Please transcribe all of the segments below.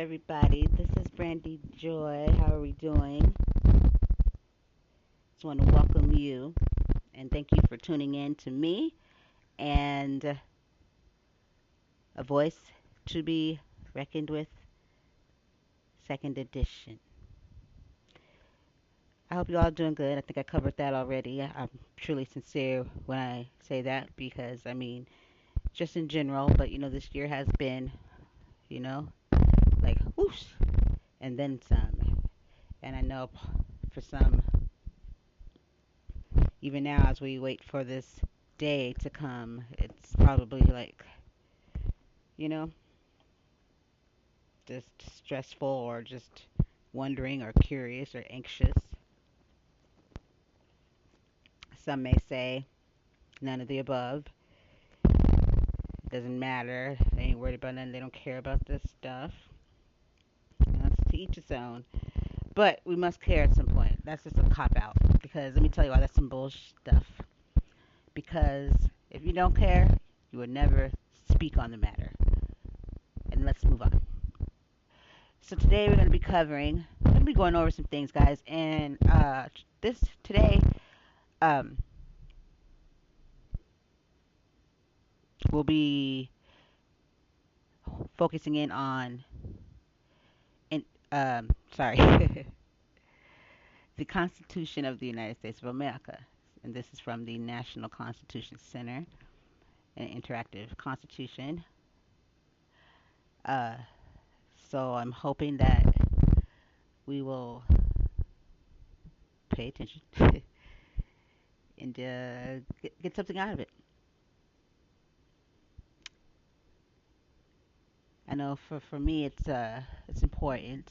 everybody? This is Brandy Joy. How are we doing? Just want to welcome you and thank you for tuning in to me and a voice to be reckoned with, second edition. I hope you all are doing good. I think I covered that already. I'm truly sincere when I say that because, just in general, but this year has been, you know, like whoosh, and then some. And I know for some, even now as we wait for this day to come, it's probably like, you know, just stressful or just wondering or curious or anxious. Some may say none of the above. It doesn't matter. They ain't worried about nothing. They don't care about this stuff. It's to each its own. But we must care at some point. That's just a cop out. Because let me tell you why that's some bullshit stuff. Because if you don't care, you would never speak on the matter. And let's move on. So today we're going to be I'm going to be going over some things, guys. And this today, um, we'll be focusing in on, in, sorry, the Constitution of the United States of America. And this is from the National Constitution Center, an interactive constitution. Uh, so I'm hoping that we will pay attention and get something out of it. I know for me it's important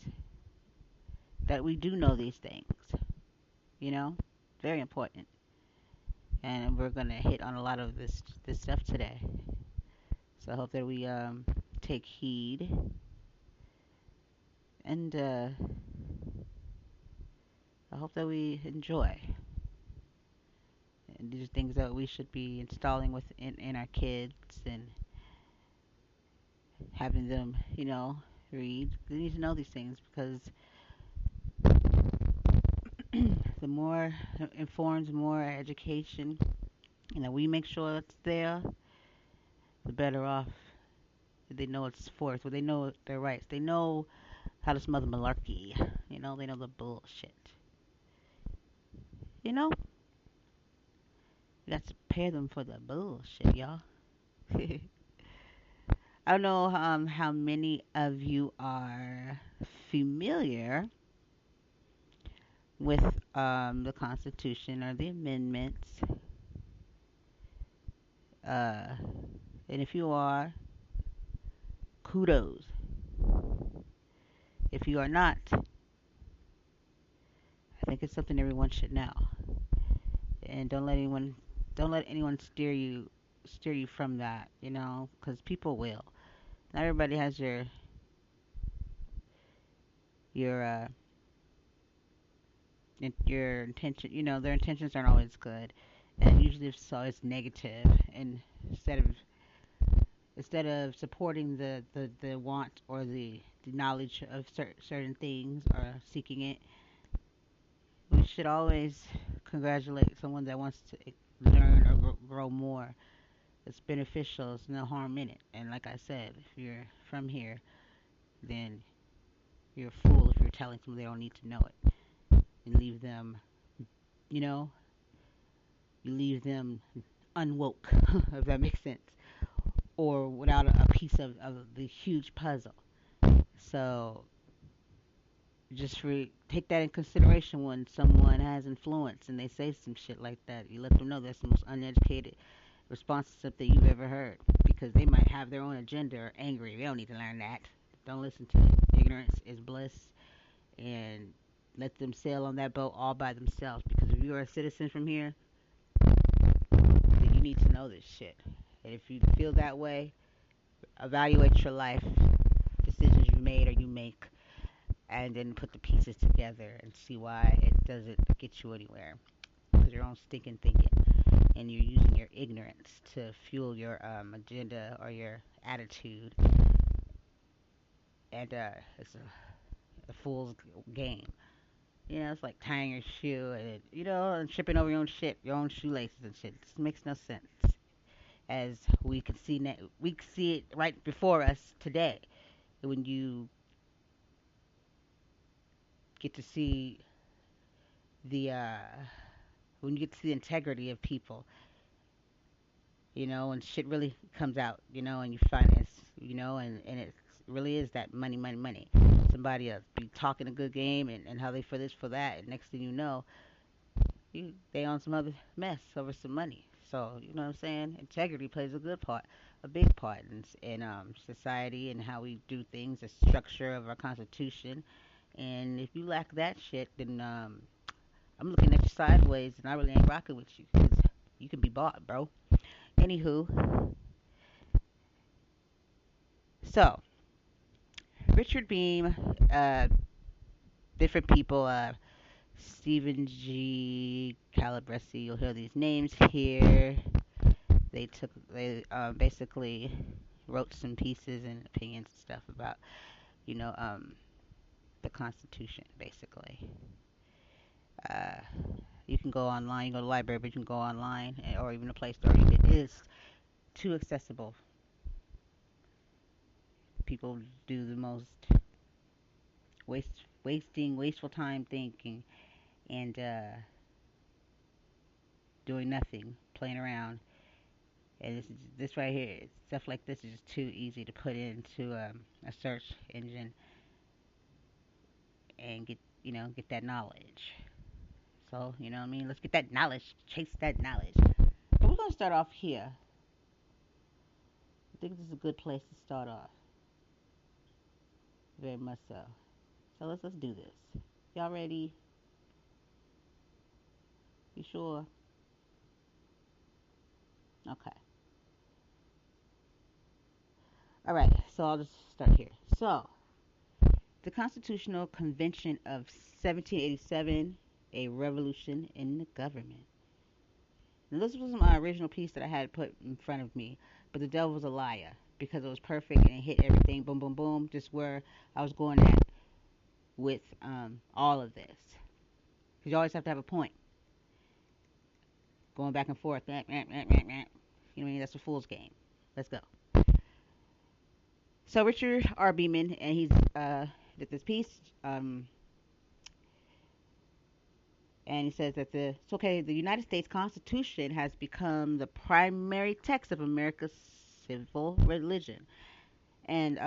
that we do know these things. You know, very important. And we're gonna hit on a lot of this stuff today. So I hope that we take heed and I hope that we enjoy. And these are things that we should be installing in our kids and having them, read. They need to know these things because the more informed, the more education, we make sure it's there, the better off they know it's forth. Well, they know their rights. They know how to smell the malarkey. They know the bullshit. You know, you got to prepare them for the bullshit, y'all. I don't know how many of you are familiar with the Constitution or the amendments. Uh, and if you are, kudos. If you are not, I think it's something everyone should know. And don't let anyone steer you from that, because people will. Not everybody has your your intention. Their intentions aren't always good, and usually it's always negative. And instead of supporting the want or the knowledge of certain things or seeking it, we should always congratulate someone that wants to learn or grow more. It's beneficial. There's no harm in it. And like I said, if you're from here, then you're a fool if you're telling someone they don't need to know it and leave them, you know, you leave them unwoke, if that makes sense, or without a piece of the huge puzzle. So just take that in consideration when someone has influence and they say some shit like that. You let them know that's the most uneducated response to something you've ever heard because they might have their own agenda or angry. They don't need to learn that. Don't listen to it. Ignorance is bliss, and let them sail on that boat all by themselves. Because if you're a citizen from here, then you need to know this shit. And if you feel that way, evaluate your life, decisions you made or you make, and then put the pieces together and see why it doesn't get you anywhere. Because your own stinking thinking, and you're using your ignorance to fuel your agenda or your attitude, and it's a fool's game. You know, it's like tying your shoe and and tripping over your own shit, your own shoelaces and shit. This makes no sense. As we can see, we can see it right before us today. When you get to see the when you get to see the integrity of people, and shit really comes out, and you find it's, and it really is that money, money, money. Somebody else be talking a good game and how they for this, for that, and next thing you know, they on some other mess over some money. So you know what I'm saying? Integrity plays a good part, a big part in society and how we do things, the structure of our constitution. And if you lack that shit, then I'm looking at you sideways, and I really ain't rocking with you, 'cause you can be bought, bro. Anywho, so Richard Beam, uh, different people, Stephen G. Calabresi. You'll hear these names here. They basically wrote some pieces and opinions and stuff about you know um, the Constitution, basically. Uh, you can go online, you can go to the library, but you can go online or even a Play Store. It is too accessible. People do the most wasteful time thinking and doing nothing, playing around. And this right here, stuff like this is just too easy to put into a search engine and get that knowledge. So you know what I mean. Let's get that knowledge, chase that knowledge. But we're gonna start off here. I think this is a good place to start off. Very much so. So let's do this. Y'all ready? You sure? Okay. All right. So I'll just start here. So the Constitutional Convention of 1787, a revolution in the government. Now, this was my original piece that I had put in front of me, but the devil was a liar because it was perfect and it hit everything, boom, boom, boom, just where I was going at with all of this. Because you always have to have a point, going back and forth. You know what I mean? That's a fool's game. Let's go. So Richard R. Beeman, and he's did this piece, and he says that it's okay. The United States Constitution has become the primary text of America's civil religion, and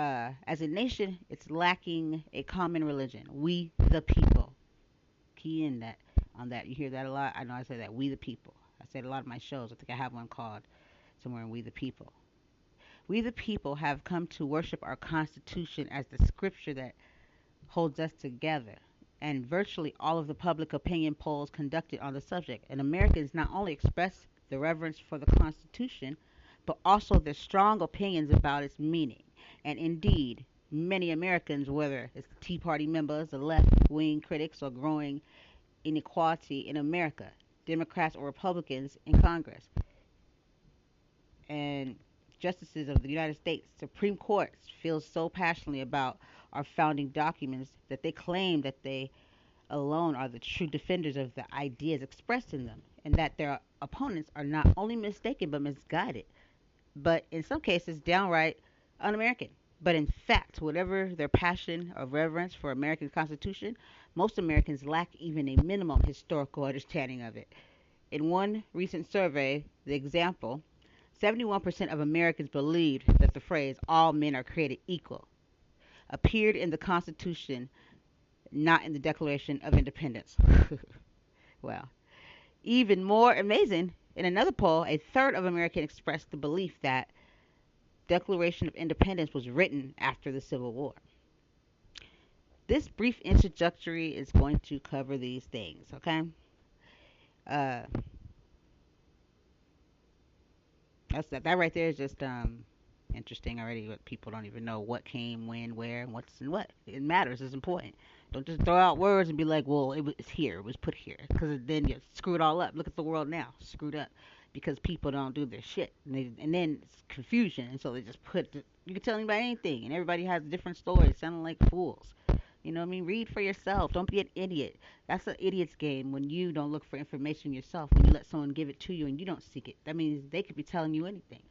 as a nation, it's lacking a common religion. We the people. Key in that on that. You hear that a lot. I know I say that. We the people. I say it a lot of my shows. I think I have one called somewhere in We the People. We the people have come to worship our Constitution as the scripture that holds us together. And virtually all of the public opinion polls conducted on the subject, and Americans not only express the reverence for the Constitution, but also their strong opinions about its meaning. And indeed, many Americans, whether it's the Tea Party members, the left wing critics, or growing inequality in America, Democrats or Republicans in Congress, and justices of the United States Supreme Court feel so passionately about our founding documents that they claim that they alone are the true defenders of the ideas expressed in them, and that their opponents are not only mistaken but misguided, but in some cases downright un-American. But in fact, whatever their passion or reverence for American Constitution, most Americans lack even a minimum historical understanding of it. In one recent survey, the example, 71% of Americans believed that the phrase "all men are created equal" appeared in the Constitution, not in the Declaration of Independence. Well, even more amazing, in another poll, a third of Americans expressed the belief that Declaration of Independence was written after the Civil War. This brief introductory is going to cover these things, okay? Uh, that right there is just interesting already. What people don't even know what came, when, where, and what's and what. It matters. It's important. Don't just throw out words and be like, well, it's here. It was put here. Because then you screw it all up. Look at the world now. Screwed up. because people don't do their shit, and then it's confusion, and so they just you can tell anybody anything, and everybody has different stories, sounding like fools. You know what I mean? Read for yourself. Don't be an idiot. That's an idiot's game when you don't look for information yourself. When you let someone give it to you and you don't seek it, that means they could be telling you anything.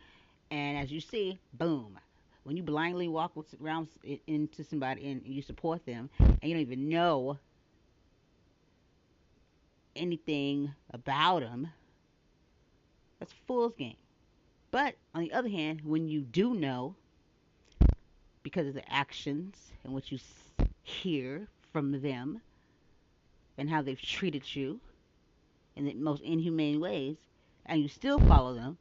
And as you see, boom. When you blindly walk around into somebody and you support them, and you don't even know anything about them, that's a fool's game. But on the other hand, when you do know, because of the actions and what you hear from them and how they've treated you in the most inhumane ways, and you still follow them,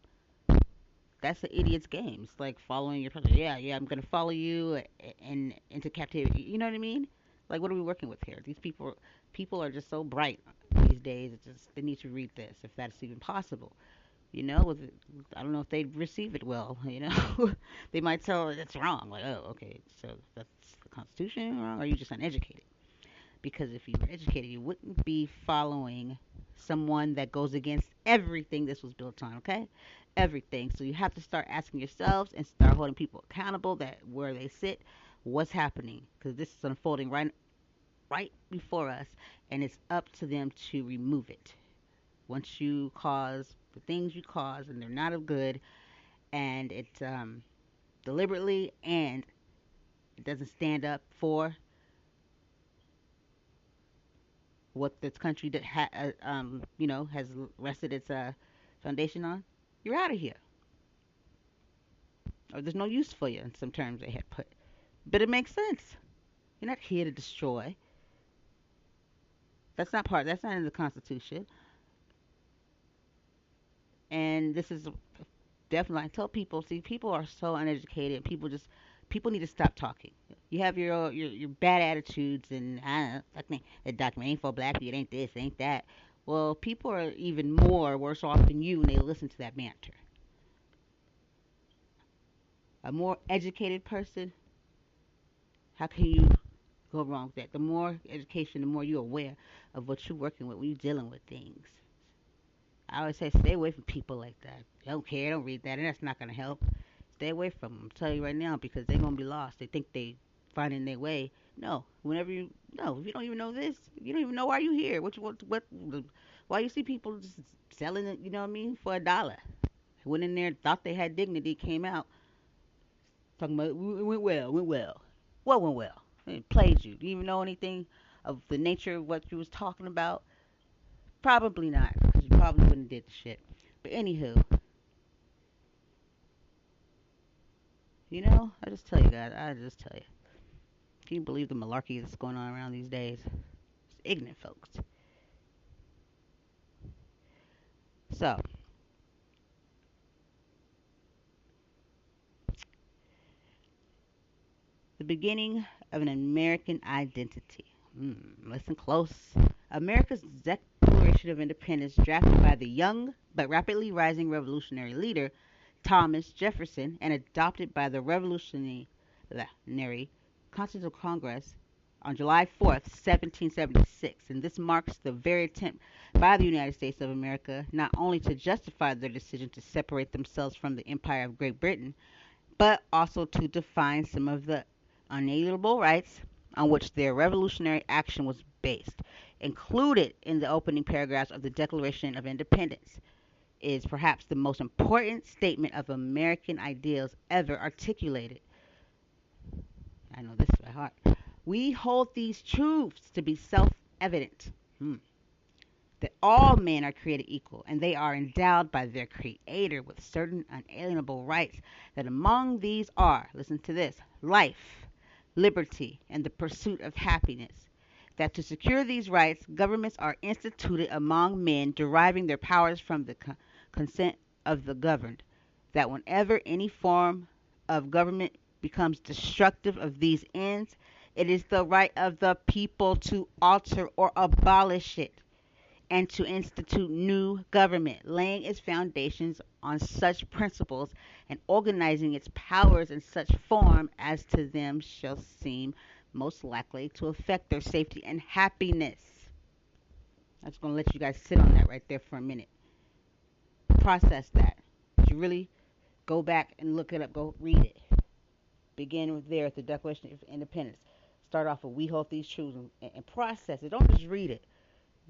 that's the idiot's game. It's like following your president. Yeah, yeah, I'm gonna follow you and into captivity. You know what I mean? Like, what are we working with here? These people are just so bright these days. It's just they need to read this if that's even possible. You know, I don't know if they'd receive it well. You know, they might tell it's wrong. Like, oh, okay, so that's the Constitution wrong, or are you just uneducated? Because if you were educated, you wouldn't be following someone that goes against everything this was built on, okay? Everything. So you have to start asking yourselves and start holding people accountable that where they sit, what's happening, because this is unfolding right before us, and it's up to them to remove it. Once you cause the things you cause, and they're not of good, and it's deliberately, and it doesn't stand up for what this country has rested its foundation on, you're out of here. Or there's no use for you in some terms they had put. But it makes sense. You're not here to destroy. That's not in the Constitution. And this is definitely, I tell people, see, people are so uneducated. People need to stop talking. You have your bad attitudes, and I don't know, like the document ain't for black people, it ain't this, it ain't that. Well, people are even more worse off than you when they listen to that banter. A more educated person, how can you go wrong with that? The more education, the more you're aware of what you're working with when you're dealing with things. I always say stay away from people like that. They don't care, don't read that, and that's not going to help. Stay away from them. I'm telling you right now because they're going to be lost. They think they finding their way. No, if you don't even know this, you don't even know why you here. Why you see people just selling it, you know what I mean, for $1. Went in there, thought they had dignity, came out talking about it went well, went well. What went well? It played you. Do you even know anything of the nature of what you was talking about? Probably not, because you probably wouldn't have did the shit. But anywho, I just tell you guys, I just tell you. Can you believe the malarkey that's going on around these days? It's ignorant folks. So, the beginning of an American identity. Listen close. America's Declaration of Independence, drafted by the young but rapidly rising revolutionary leader Thomas Jefferson and adopted by the Revolutionary Continental Congress on July 4th, 1776. And this marks the very attempt by the United States of America not only to justify their decision to separate themselves from the Empire of Great Britain, but also to define some of the unalienable rights on which their revolutionary action was based. Included in the opening paragraphs of the Declaration of Independence is perhaps the most important statement of American ideals ever articulated. I know this by heart. We hold these truths to be self evident. That all men are created equal, and they are endowed by their Creator with certain unalienable rights, that among these are, listen to this, life, liberty, and the pursuit of happiness. That to secure these rights, governments are instituted among men, deriving their powers from the consent of the governed. That whenever any form of government becomes destructive of these ends, it is the right of the people to alter or abolish it, and to institute new government, laying its foundations on such principles and organizing its powers in such form as to them shall seem most likely to affect their safety and happiness. I'm just going to let you guys sit on that right there for a minute. process that. You really go back and look it up. Go read it. Begin with there at the Declaration of Independence. Start off with "We hold these truths" and process it. Don't just read it.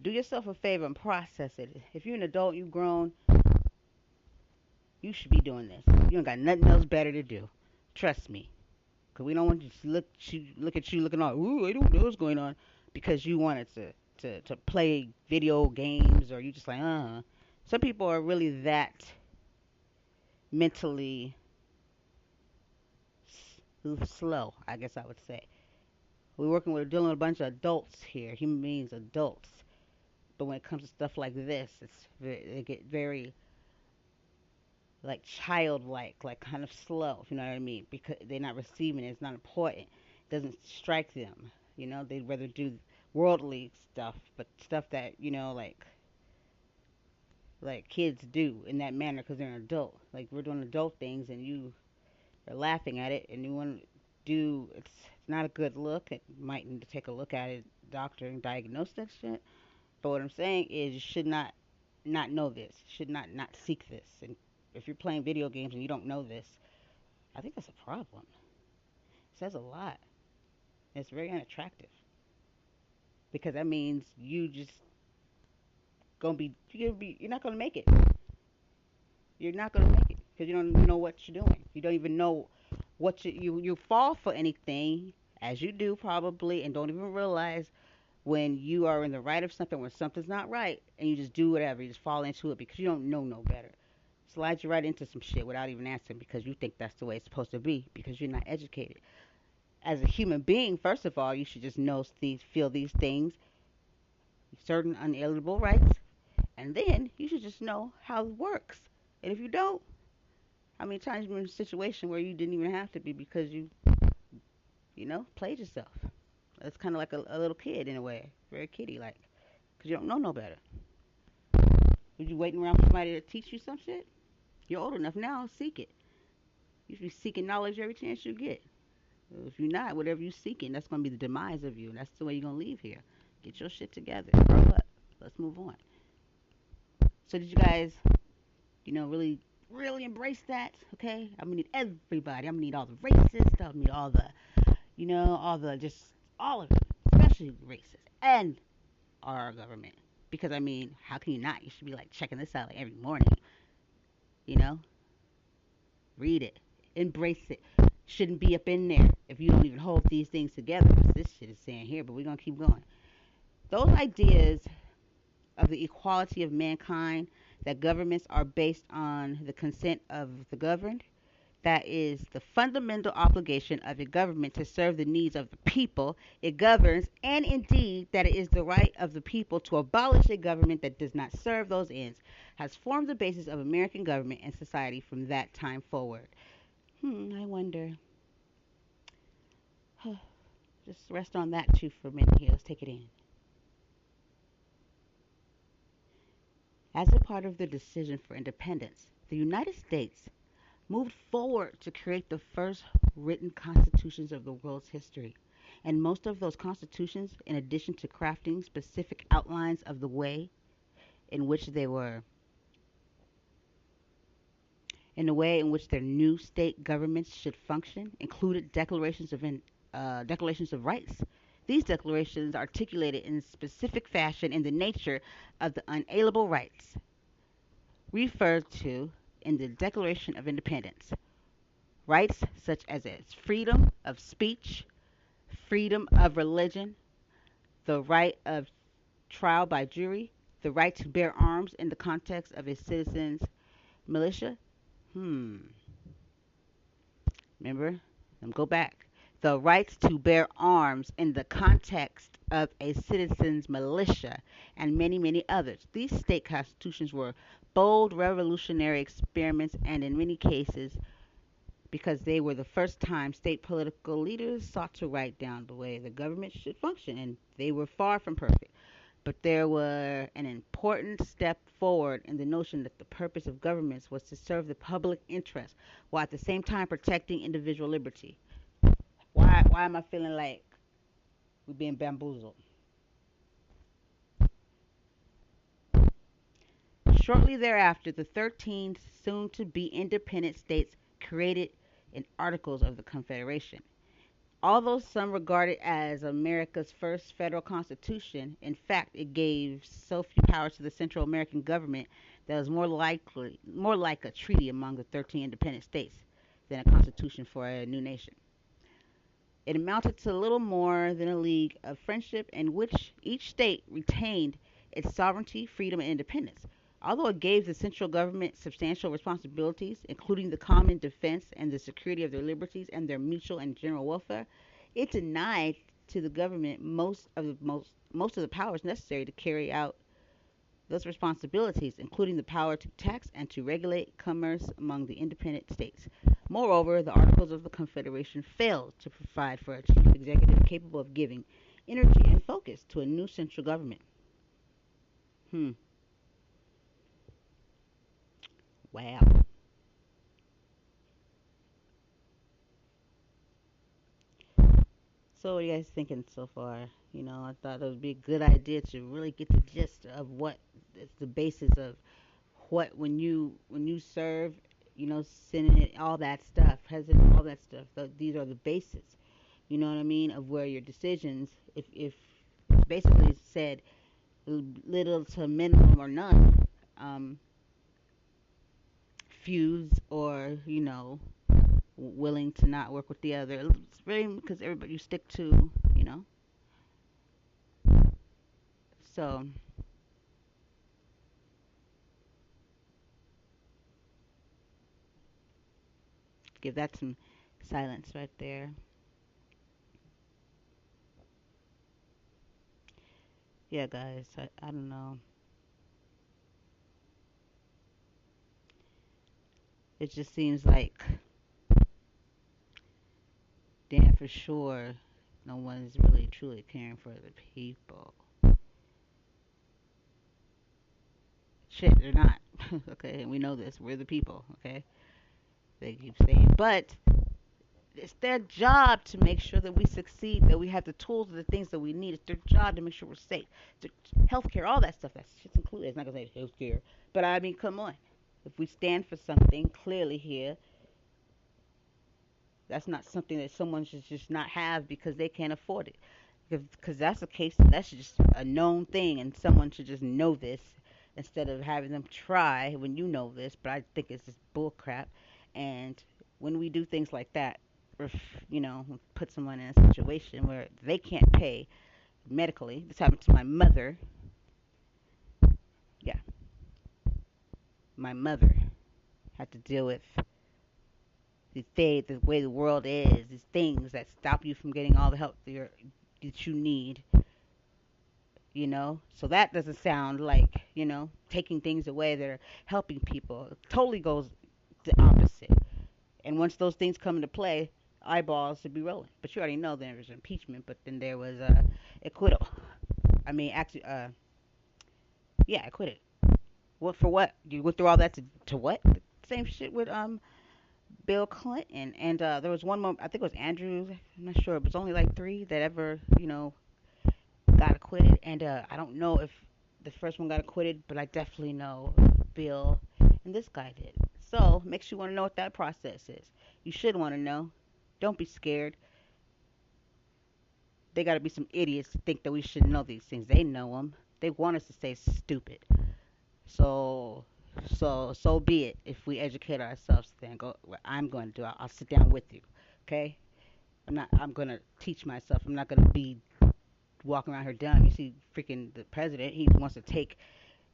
Do yourself a favor and process it. If you're an adult, you've grown, you should be doing this. You don't got nothing else better to do. Trust me. Because we don't want to just look at you looking all, ooh, I don't know what's going on. Because you wanted to play video games or you just like, Some people are really that mentally slow, I guess I would say. We're dealing with a bunch of adults here, human beings, adults. But when it comes to stuff like this, they get very like childlike, like kind of slow, if you know what I mean, because they're not receiving it. It's not important. It doesn't strike them. They'd rather do worldly stuff, but stuff that like kids do in that manner because they're an adult. Like we're doing adult things, and you are laughing at it, and you want to do. It's not a good look. It might need to take a look at it, doctor, and diagnose that shit. But what I'm saying is, you should not know this. You should not seek this. And if you're playing video games and you don't know this, I think that's a problem. It says a lot. It's very unattractive because that means you're not gonna make it. You're not gonna make it because you don't even know what you're doing. You don't even know what you fall for anything as you do probably, and don't even realize when you are in the right of something when something's not right, and you just do whatever. You just fall into it because you don't know no better. Slide you right into some shit without even asking because you think that's the way it's supposed to be because you're not educated. As a human being, first of all, you should just feel these things, certain unalienable rights, and then you should just know how it works. And if you don't, how many times you've been in a situation where you didn't even have to be because you played yourself? It's kind of like a little kid in a way, very kiddie like, because you don't know no better. Are you waiting around for somebody to teach you some shit? You're old enough now, seek it. You should be seeking knowledge every chance you get. If you're not, whatever you're seeking, that's going to be the demise of you. And that's the way you're going to leave here. Get your shit together. Grow up. Let's move on. So did you guys, really, really embrace that? Okay? I'm going to need everybody. I'm going to need all the racists. I'm going to need all the, all of it. Especially racists. And our government. Because, how can you not? You should be, checking this out, every morning. You know? Read it. Embrace it. Shouldn't be up in there if you don't even hold these things together. This shit is saying here, but we're going to keep going. Those ideas of the equality of mankind, that governments are based on the consent of the governed, that is the fundamental obligation of a government to serve the needs of the people it governs, and indeed that it is the right of the people to abolish a government that does not serve those ends, has formed the basis of American government and society from that time forward. I wonder. Just rest on that too for a minute here. Let's take it in. As a part of the decision for independence, the United States moved forward to create the first written constitutions of the world's history. And most of those constitutions, in addition to crafting specific outlines of the way in which they were, in the way in which their new state governments should function, included declarations of rights. These declarations articulated in specific fashion in the nature of the unalienable rights referred to in the Declaration of Independence. Rights such as freedom of speech, freedom of religion, the right of trial by jury, the right to bear arms in the context of a citizen's militia. Remember? Let me go back. The rights to bear arms in the context of a citizen's militia, and many, many others. These state constitutions were bold revolutionary experiments, and in many cases, because they were the first time state political leaders sought to write down the way the government should function, and they were far from perfect. But there were an important step forward in the notion that the purpose of governments was to serve the public interest while at the same time protecting individual liberty. Why am I feeling like we're being bamboozled? Shortly thereafter, the 13 soon to be independent states created in Articles of the Confederation. Although some regard it as America's first federal constitution, in fact, it gave so few powers to the Central American government that it was more like a treaty among the 13 independent states than a constitution for a new nation. It amounted to little more than a league of friendship in which each state retained its sovereignty, freedom, and independence. Although it gave the central government substantial responsibilities, including the common defense and the security of their liberties and their mutual and general welfare, it denied to the government most of the powers necessary to carry out those responsibilities, including the power to tax and to regulate commerce among the independent states. Moreover, the Articles of the Confederation failed to provide for a chief executive capable of giving energy and focus to a new central government. Hmm. Wow. So, what are you guys thinking so far? I thought it would be a good idea to really get the gist of what is the basis of what when you serve, Senate, all that stuff, President, all that stuff. These are the bases. You know what I mean? Of where your decisions, if it's basically said little to minimum or none, um, fuse or willing to not work with the other. It's really because everybody you stick to, you know. So give that some silence right there. Yeah, guys. I don't know. It just seems like, damn, for sure, no one's really truly caring for the people. Shit, they're not. Okay, and we know this. We're the people. Okay, they keep saying, but it's their job to make sure that we succeed, that we have the tools and the things that we need. It's their job to make sure we're safe. Healthcare, all that stuff. That shit's included. It's not gonna say healthcare, but I mean, come on. If we stand for something clearly here, that's not something that someone should just not have because they can't afford it. Because that's the case, that's just a known thing, and someone should just know this instead of having them try when you know this. But I think it's just bull crap. And when we do things like that, put someone in a situation where they can't pay medically. This happened to my mother. Yeah, my mother had to deal with the way the world is, these things that stop you from getting all the help that you need. So that doesn't sound like taking things away that are helping people. It totally goes the opposite. And once those things come into play, eyeballs should be rolling. But you already know there was impeachment, but then there was acquittal. I mean, actually, yeah, acquitted. What for? What you went through all that to what? Same shit with Bill Clinton, and there was one more. I think it was Andrews. I'm not sure, but it's only like three that ever got acquitted, and I don't know if the first one got acquitted, but I definitely know Bill and this guy did. So makes you want to know what that process is. You should want to know. Don't be scared. They got to be some idiots to think that we should know these things. They know them. They want us to stay stupid. So, so be it. If we educate ourselves, then go. What I'm going to do, I'll sit down with you. Okay. I'm not. I'm going to teach myself. I'm not going to be walking around here dumb. You see, freaking the president. He wants to take.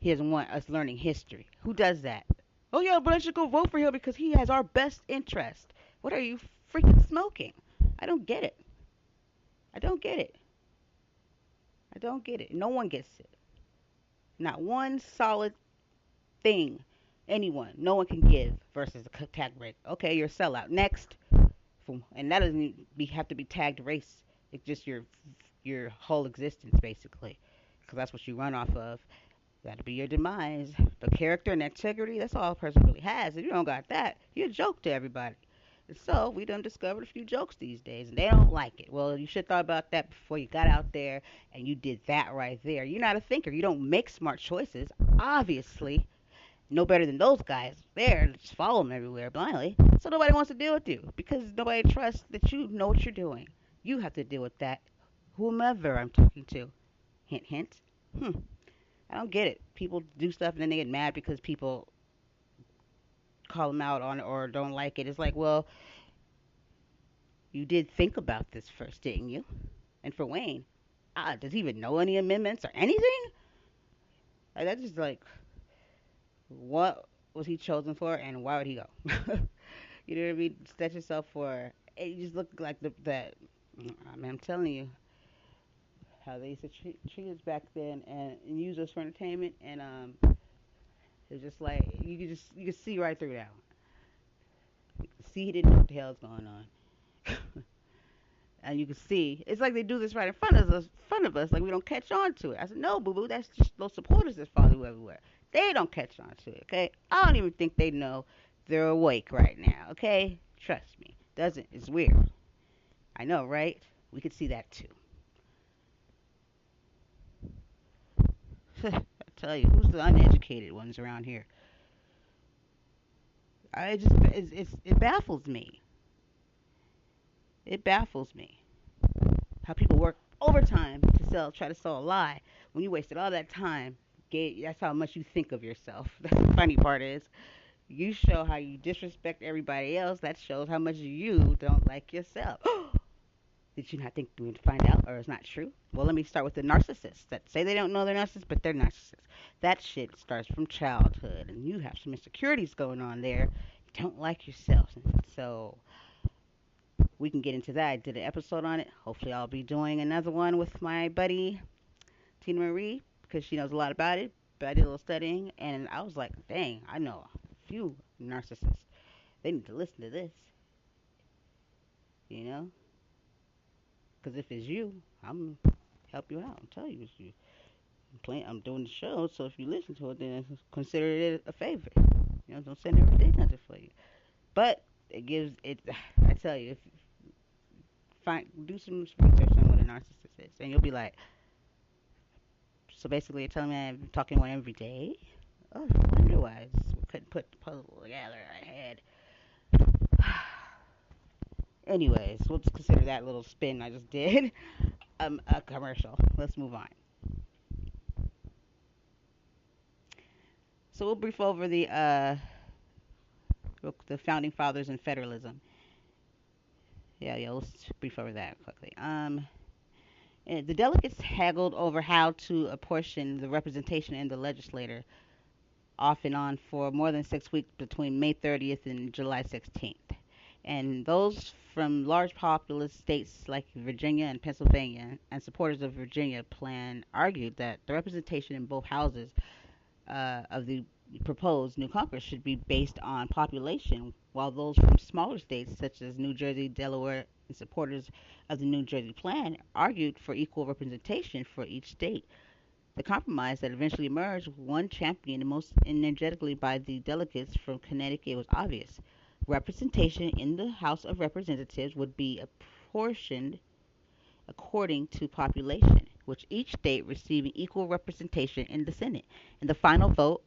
He doesn't want us learning history. Who does that? Oh yeah, but I should go vote for him because he has our best interest. What are you freaking smoking? I don't get it. I don't get it. I don't get it. No one gets it. Not one solid thing. Anyone. No one can give versus a tag break. Okay, you're a sellout. Next. And that doesn't have to be tagged race. It's just your whole existence basically, because that's what you run off of. That'll be your demise. But character and integrity, that's all a person really has. If you don't got that, you're a joke to everybody. And so we done discovered a few jokes these days, and they don't like it. Well, you should have thought about that before you got out there, and you did that right there. You're not a thinker. You don't make smart choices, obviously. no better than those guys there. Just follow them everywhere blindly. So nobody wants to deal with you because nobody trusts that you know what you're doing. You have to deal with that, whomever I'm talking to. Hint, hint. Hmm. I don't get it. People do stuff and then they get mad because people call them out on it or don't like it. It's like, well, you did think about this first, didn't you? And for Wayne, does he even know any amendments or anything? Like, that's just like, what was he chosen for and why would he go? You know what I mean? Set yourself for. It just looked like that. I mean, I'm telling you how they used to treat us back then and use us for entertainment, and it's just like you could see right through that. You could see he didn't know what the hell's going on. And you can see it's like they do this right in front of us, like we don't catch on to it. I said, no, boo boo, that's just those supporters that follow you everywhere. They don't catch on to it, okay? I don't even think they know they're awake right now, okay? Trust me, doesn't it's weird. I know, right? We could see that too. I tell you, who's the uneducated ones around here? It baffles me. It baffles me how people work overtime to try to sell a lie when you wasted all that time. That's how much you think of yourself. That's the funny part is you show how you disrespect everybody else. That shows how much you don't like yourself. Did you not think we would find out, or it's not true? Well, let me start with the narcissists that say they don't know they're narcissists, but they're narcissists. That shit starts from childhood, and you have some insecurities going on there. You don't like yourself, so we can get into that. I did an episode on it. Hopefully, I'll be doing another one with my buddy Tina Marie because she knows a lot about it. But I did a little studying, and I was like, dang, I know a few narcissists. They need to listen to this, you know? Because if it's you, I'm help you out. I'm telling you, it's you. I'm doing the show, so if you listen to it, then consider it a favor. You know, don't send every day nothing for you. But it gives it. I tell you, if do some research on what a narcissist is, and you'll be like, so basically, you're telling me I'm talking to one every day. Oh, I wonder why I couldn't put the puzzle together. I had. Anyways, we'll just consider that little spin I just did a commercial. Let's move on. So we'll brief over the founding fathers and federalism. Yeah, let's brief over that quickly. The delegates haggled over how to apportion the representation in the legislature off and on for more than 6 weeks between May 30th and July 16th. And those from large populous states like Virginia and Pennsylvania and supporters of Virginia plan argued that the representation in both houses of the proposed new Congress should be based on population, while those from smaller states such as New Jersey, Delaware, and supporters of the New Jersey plan argued for equal representation for each state. The compromise that eventually emerged, one championed most energetically by the delegates from Connecticut, was obvious. Representation in the House of Representatives would be apportioned according to population, with each state receiving equal representation in the Senate. In the final vote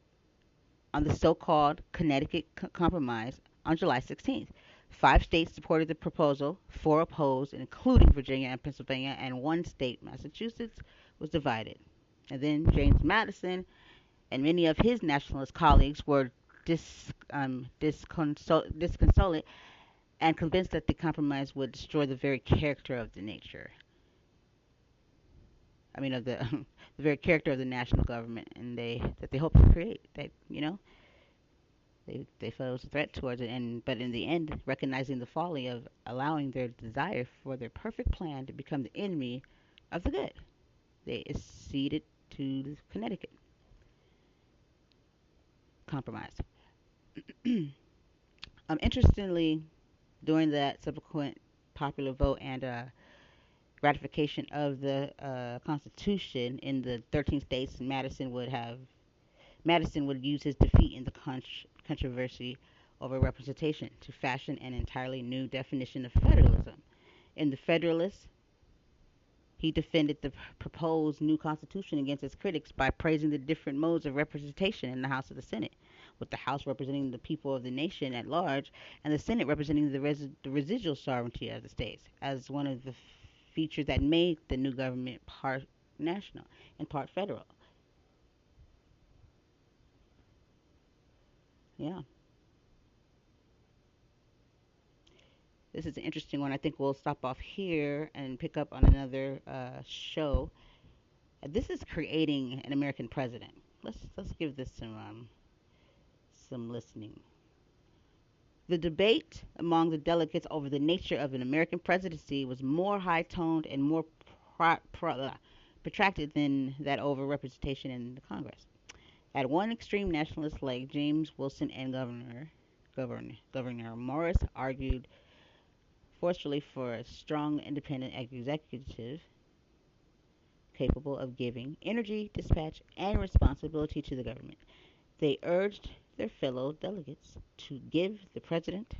on the so-called Connecticut Compromise on July 16th, 5 states supported the proposal, 4 opposed, including Virginia and Pennsylvania, and one state, Massachusetts, was divided. And then James Madison and many of his nationalist colleagues were disconsolate and convinced that the compromise would destroy the very character of the nature. I mean, of the the very character of the national government, and they hoped to create. They felt it was a threat towards it, and but in the end, recognizing the folly of allowing their desire for their perfect plan to become the enemy of the good, they acceded to Connecticut compromise. Interestingly, during that subsequent popular vote and ratification of the Constitution in the 13 states, Madison would use his defeat in the controversy over representation to fashion an entirely new definition of federalism. In the Federalist, He defended the proposed new constitution against its critics by praising the different modes of representation in the House of the Senate, with the House representing the people of the nation at large and the Senate representing the residual sovereignty of the states, as one of the features that made the new government part national and part federal. Yeah, this is an interesting one. I think we'll stop off here and pick up on another show. This is creating an American president. Let's give this some listening. The debate among the delegates over the nature of an American presidency was more high toned and more protracted than that over representation in the Congress. At one extreme, nationalists like James Wilson and Governor Morris argued forcefully for a strong, independent executive capable of giving energy, dispatch, and responsibility to the government. They urged their fellow delegates to give the president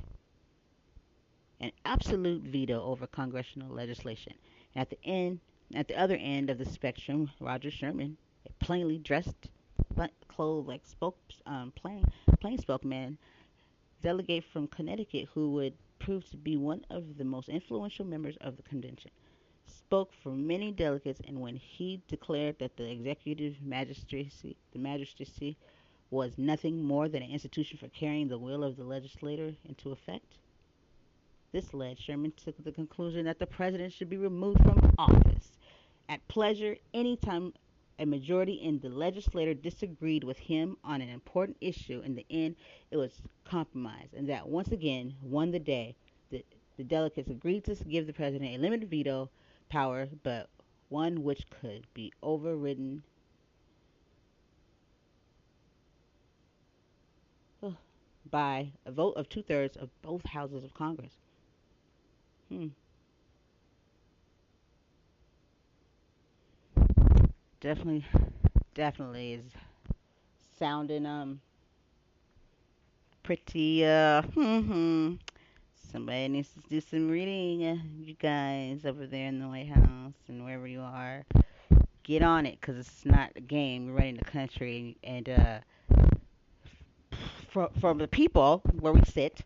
an absolute veto over congressional legislation. At the end, at the other end of the spectrum, Roger Sherman, a plainly dressed but clothed like plain spoken man, delegate from Connecticut who would prove to be one of the most influential members of the convention, spoke for many delegates, and when he declared that the magistracy was nothing more than an institution for carrying the will of the legislator into effect, this led Sherman to the conclusion that the president should be removed from office at pleasure anytime a majority in the legislature disagreed with him on an important issue. In the end, it was compromise, and that once again won the day. The delegates agreed to give the president a limited veto power, but one which could be overridden by a vote of two-thirds of both houses of Congress. Hmm. Definitely, definitely is sounding pretty Somebody needs to do some reading, you guys over there in the White House and wherever you are. Get on it, cause it's not a game. We're running the country, and from the people where we sit,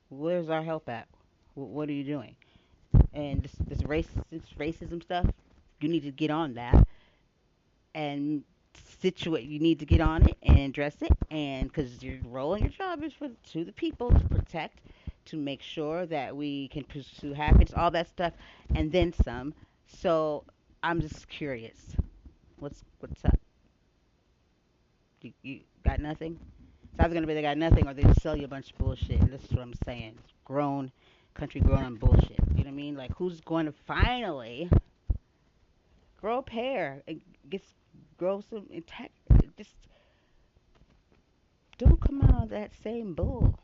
where's our help at? What are you doing? And this racism stuff, you need to get on that and situate. You need to get on it and address it, and because your role and your job is for to the people to protect, to make sure that we can pursue happiness, all that stuff, and then some. So I'm just curious, what's up? You got nothing? It's either gonna be they got nothing or they just sell you a bunch of bullshit. And this is what I'm saying. It's grown country grown on bullshit. You know what I mean? Like who's going to finally grow a pair and get grow some intact? Just don't come out of that same bull.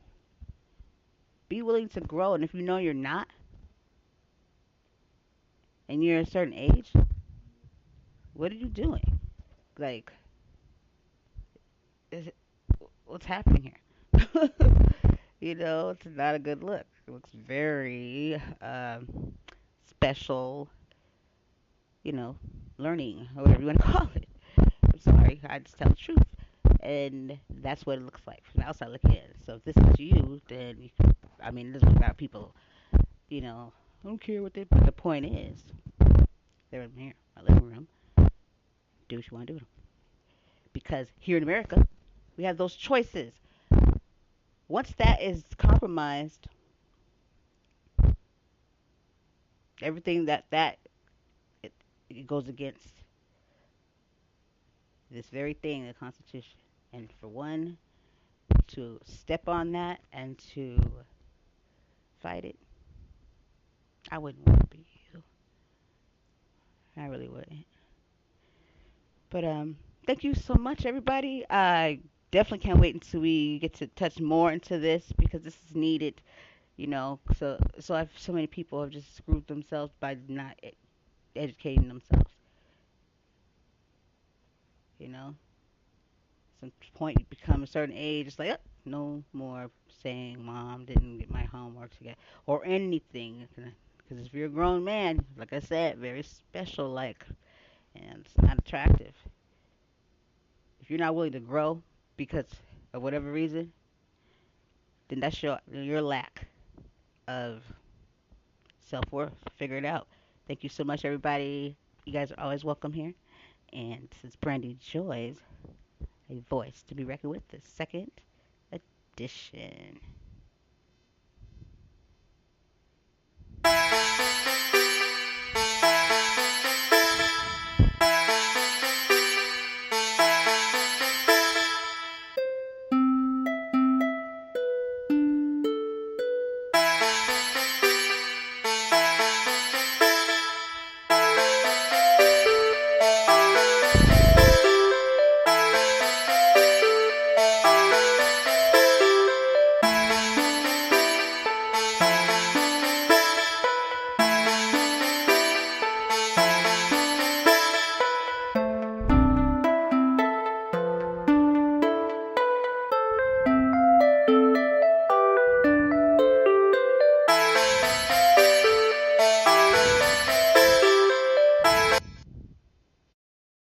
Be willing to grow, and if you know you're not, and you're a certain age, what are you doing? Like, is it, what's happening here? It's not a good look. It looks very special, you know, learning, or whatever you want to call it. I'm sorry, I just tell the truth. And that's what it looks like from the outside looking in. So if this is you, then, I mean, this is about people, I don't care what they, but the point is, they're in here, my living room, do what you want to do. Because here in America, we have those choices. Once that is compromised, everything it, it goes against this very thing, the Constitution. And for one to step on that and to fight it, I wouldn't want to be you. I really wouldn't. But thank you so much, everybody. I definitely can't wait until we get to touch more into this because this is needed. So many people have just screwed themselves by not educating themselves. You know, some point you become a certain age, it's like, no more saying mom didn't get my homework together or anything Because if you're a grown man, like I said, very special, like, and it's not attractive. If you're not willing to grow because of whatever reason, then that's your lack of self worth. Figure it out. Thank you so much, everybody. You guys are always welcome here. And since Brandy Joy's a voice to be reckoned with, the second edition.